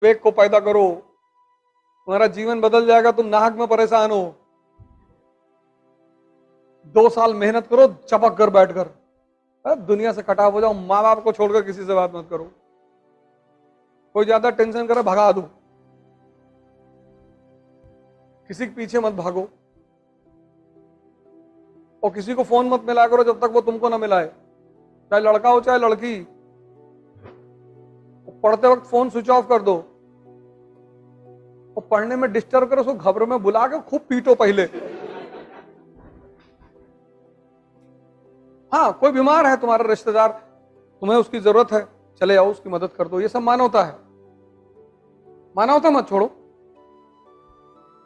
विवेक को पैदा करो, तुम्हारा जीवन बदल जाएगा। तुम नाहक में परेशान हो, 2 साल मेहनत करो चपक कर बैठकर, दुनिया से कटा हो जाओ, माँ बाप को छोड़कर किसी से बात मत करो, कोई ज्यादा टेंशन करे भगा दो, किसी के पीछे मत भागो, और किसी को फोन मत मिलाया करो जब तक वो तुमको ना मिलाए, चाहे लड़का हो चाहे लड़की। पढ़ते वक्त फोन स्विच ऑफ कर दो, और पढ़ने में डिस्टर्ब करो उसको घबरों में बुला के खूब पीटो पहले। हाँ, कोई बीमार है तुम्हारा रिश्तेदार, तुम्हें उसकी जरूरत है, चले जाओ उसकी मदद कर दो, ये सब मानवता है। मानवता मत छोड़ो,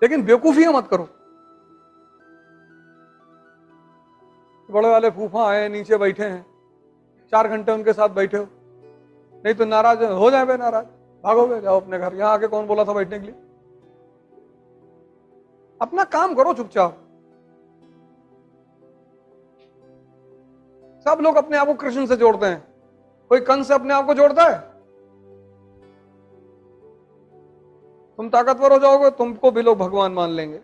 लेकिन बेवकूफियां मत करो। बड़े वाले फूफा आए नीचे बैठे हैं, 4 घंटे उनके साथ बैठे हो, नहीं तो नाराज हो जाए, नाराज भागोगे, जाओ अपने घर। यहां आके कौन बोला था बैठने के लिए? अपना काम करो चुपचाप। सब लोग अपने आप को कृष्ण से जोड़ते हैं, कोई कंस से अपने आप को जोड़ता है? तुम ताकतवर हो जाओगे, तुमको भी लोग भगवान मान लेंगे।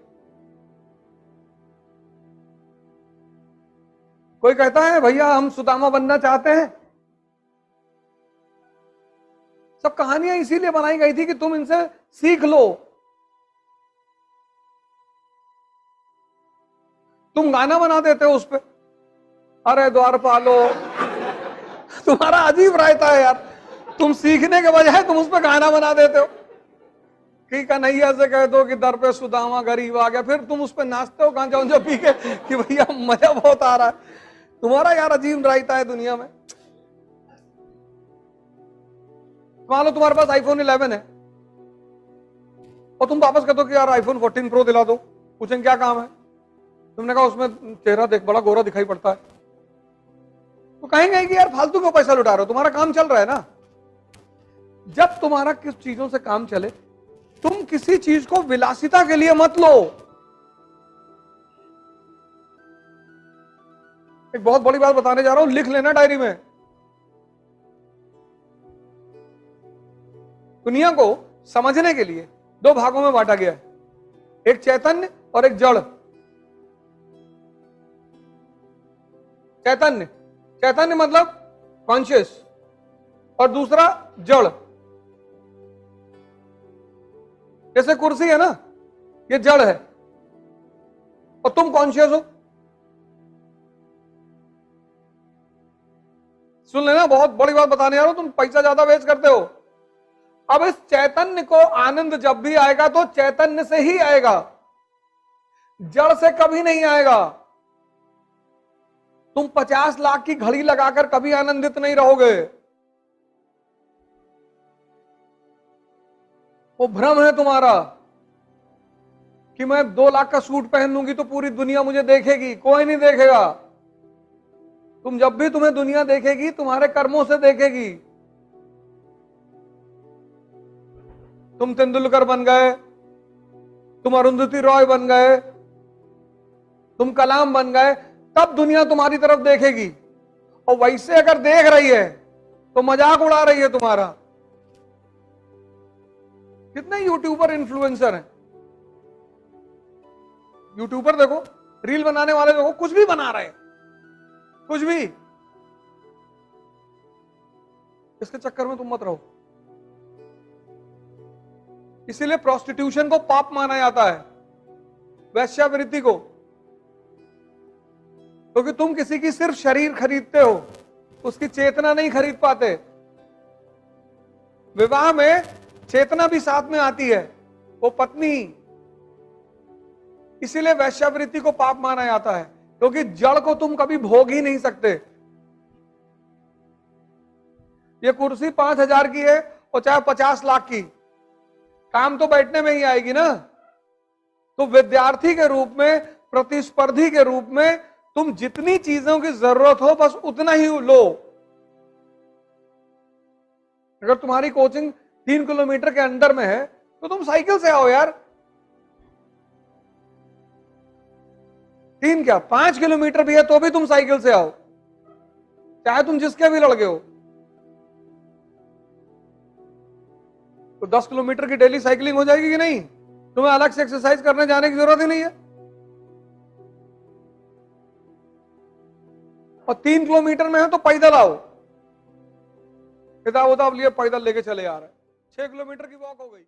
कोई कहता है भैया हम सुदामा बनना चाहते हैं। सब कहानियां इसीलिए बनाई गई थी कि तुम इनसे सीख लो। तुम गाना बना देते हो उस पे, अरे द्वारपालो। तुम्हारा अजीब रायता है यार, तुम सीखने के बजाय तुम उस पे गाना बना देते हो कि कन्हैया से कह दो कि दर पे सुदामा गरीब आ गया, फिर तुम उस पे नाचते हो गांजा उंजा पी के कि भैया मजा बहुत आ रहा है। तुम्हारा यार अजीब रायता है दुनिया में। मान लो तुम्हारे पास आईफोन 11 है और तुम वापस कहते हो कि यार आईफोन 14 प्रो दिला दो, पूछेंगे क्या काम है? तुमने कहा उसमें चेहरा देख बड़ा गोरा दिखाई पड़ता है, तो कहेंगे कि यार फालतू क्यों पैसा लुटा रहे हो, तुम्हारा काम चल रहा है ना। जब तुम्हारा किस चीजों से काम चले, तुम किसी चीज को विलासिता के लिए मत लो। एक बहुत बड़ी बात बताने जा रहा हूं, लिख लेना डायरी में। दुनिया को समझने के लिए 2 भागों में बांटा गया है, एक चैतन्य और एक जड़। चैतन्य, चैतन्य मतलब कॉन्शियस, और दूसरा जड़। जैसे कुर्सी है ना, ये जड़ है और तुम कॉन्शियस हो। सुन लेना, बहुत बड़ी बात बताने जा रहा हूं, तुम पैसा ज्यादा वेस्ट करते हो। अब इस चैतन्य को आनंद जब भी आएगा तो चैतन्य से ही आएगा, जड़ से कभी नहीं आएगा। तुम 50 लाख की घड़ी लगाकर कभी आनंदित नहीं रहोगे, वो भ्रम है तुम्हारा कि मैं 2 लाख का सूट पहन लूंगी तो पूरी दुनिया मुझे देखेगी। कोई नहीं देखेगा। तुम जब भी तुम्हें दुनिया देखेगी, तुम्हारे कर्मों से देखेगी। तुम तेंदुलकर बन गए, तुम अरुंधति रॉय बन गए, तुम कलाम बन गए, तब दुनिया तुम्हारी तरफ देखेगी। और वैसे अगर देख रही है तो मजाक उड़ा रही है तुम्हारा। कितने यूट्यूबर इन्फ्लुएंसर हैं, यूट्यूबर देखो, रील बनाने वाले देखो, कुछ भी बना रहे हैं, कुछ भी। इसके चक्कर में तुम मत रहो। इसीलिए प्रोस्टिट्यूशन को पाप माना जाता है, वैश्यावृत्ति को, क्योंकि तुम किसी की सिर्फ शरीर खरीदते हो, उसकी चेतना नहीं खरीद पाते। विवाह में चेतना भी साथ में आती है, वो पत्नी। इसीलिए वैश्यावृत्ति को पाप माना जाता है, क्योंकि जड़ को तुम कभी भोग ही नहीं सकते। ये कुर्सी 5,000 की है और चाहे 50 लाख की, काम तो बैठने में ही आएगी ना। तो विद्यार्थी के रूप में, प्रतिस्पर्धी के रूप में, तुम जितनी चीजों की जरूरत हो बस उतना ही लो। अगर तुम्हारी कोचिंग 3 किलोमीटर के अंदर में है तो तुम साइकिल से आओ यार। 3 क्या 5 किलोमीटर भी है तो भी तुम साइकिल से आओ, चाहे तुम जिसके भी लड़के हो। तो 10 किलोमीटर की डेली साइकिलिंग हो जाएगी कि नहीं? तुम्हें अलग से एक्सरसाइज करने जाने की जरूरत ही नहीं है। और 3 किलोमीटर में है तो पैदल आओ, किताब उताब लिए पैदल लेके चले आ रहे, 6 किलोमीटर की वॉक हो गई।